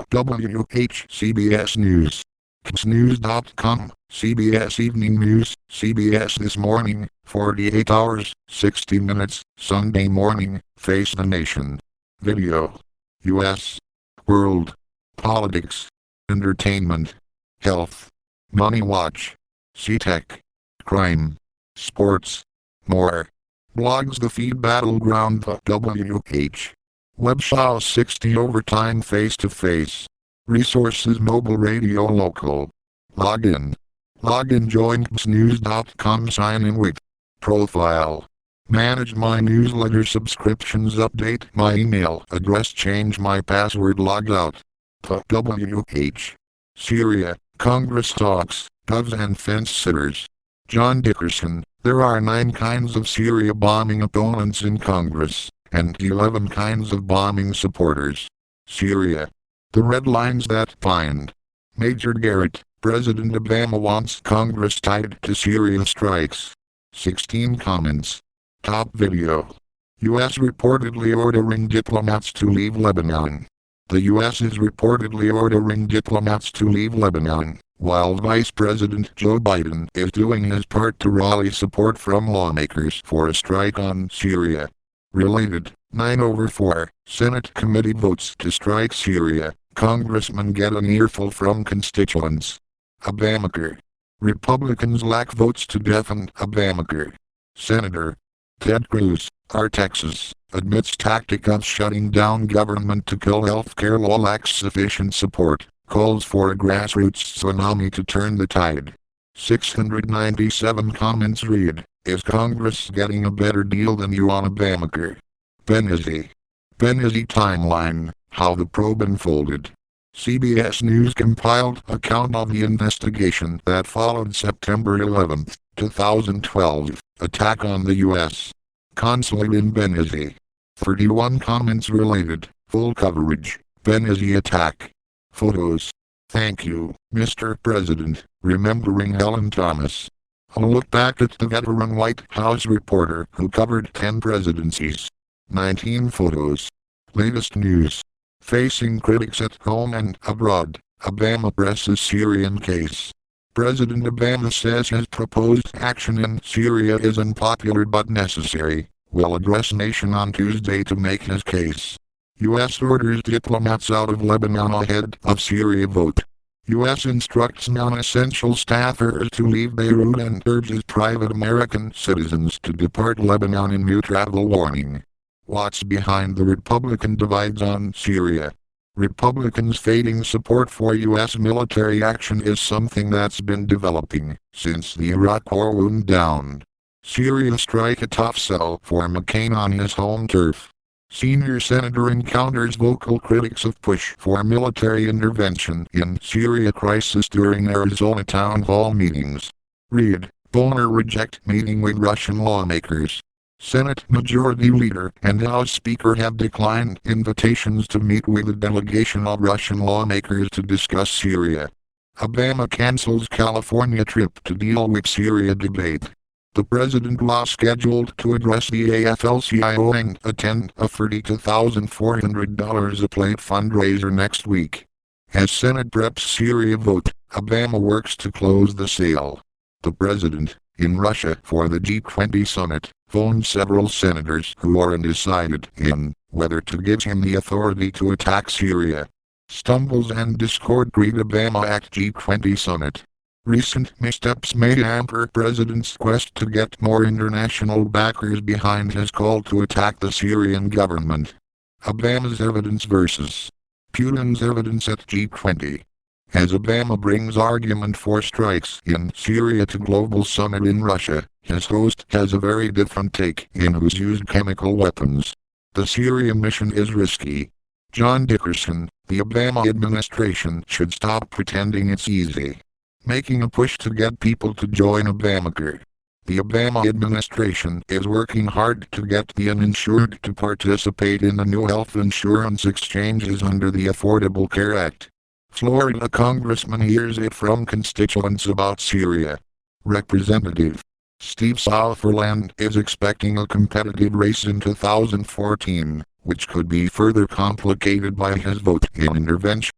CBS News. CBSNews.com, CBS Evening News, CBS This Morning, 48 hours, 60 minutes, Sunday morning, Face the Nation. Video. U.S. World. Politics. Entertainment. Health. Money Watch. C-Tech. Crime. Sports. More. Blogs The Feed Battleground WH. Webshow 60 Overtime Face-to-Face. Resources Mobile Radio Local. Login. Join CBSNews.com. Sign in with profile. Manage my newsletter subscriptions. Update my email address. Change my password. Log out. WH. Syria. Congress talks. Doves and fence sitters. John Dickerson. There are 9 kinds of Syria bombing opponents in Congress, and 11 kinds of bombing supporters. Syria. The red lines that bind. Major Garrett. President Obama wants Congress tied to Syria strikes. 16 comments. Top video. U.S. reportedly ordering diplomats to leave Lebanon. The U.S. is reportedly ordering diplomats to leave Lebanon, while Vice President Joe Biden is doing his part to rally support from lawmakers for a strike on Syria. Related, 9/4, Senate committee votes to strike Syria. Congressmen get an earful from constituents. Obamacare. Republicans lack votes to deafen Obamacare. Senator Ted Cruz, Texas, admits tactic of shutting down government to kill healthcare law lacks sufficient support, calls for a grassroots tsunami to turn the tide. 697 comments read, is Congress getting a better deal than you on Obamacare? Benghazi timeline, how the probe unfolded. CBS News compiled account of the investigation that followed September 11, 2012, attack on the U.S. consulate in Benghazi. 31 comments related, full coverage, Benghazi attack. Photos. Thank you, Mr. President, remembering Helen Thomas. A look back at the veteran White House reporter who covered 10 presidencies. 19 photos. Latest news. Facing critics at home and abroad, Obama presses Syrian case. President Obama says his proposed action in Syria is unpopular but necessary. Will address nation on Tuesday to make his case. U.S. orders diplomats out of Lebanon ahead of Syria vote. U.S. instructs non-essential staffers to leave Beirut and urges private American citizens to depart Lebanon in new travel warning. What's behind the Republican divides on Syria? Republicans fading support for U.S. military action is something that's been developing since the Iraq War wound down. Syria strike a tough sell for McCain on his home turf. Senior senator encounters vocal critics of push for military intervention in Syria crisis during Arizona town hall meetings. Read, Boehner reject meeting with Russian lawmakers. Senate Majority Leader and House Speaker have declined invitations to meet with a delegation of Russian lawmakers to discuss Syria. Obama cancels California trip to deal with Syria debate. The president was scheduled to address the AFL-CIO and attend a $32,400 a plate fundraiser next week. As Senate preps Syria vote, Obama works to close the sale. The president, in Russia for the G20 summit, phoned several senators who are undecided in whether to give him the authority to attack Syria. Stumbles and discord greet Obama at G20 summit. Recent missteps may hamper president's quest to get more international backers behind his call to attack the Syrian government. Obama's evidence versus Putin's evidence at G20. As Obama brings argument for strikes in Syria to global summit in Russia, his host has a very different take in who's used chemical weapons. The Syria mission is risky. John Dickerson, the Obama administration should stop pretending it's easy. Making a push to get people to join Obamacare. The Obama administration is working hard to get the uninsured to participate in the new health insurance exchanges under the Affordable Care Act. Florida congressman hears it from constituents about Syria. Representative Steve Sutherland is expecting a competitive race in 2014, which could be further complicated by his vote in intervention.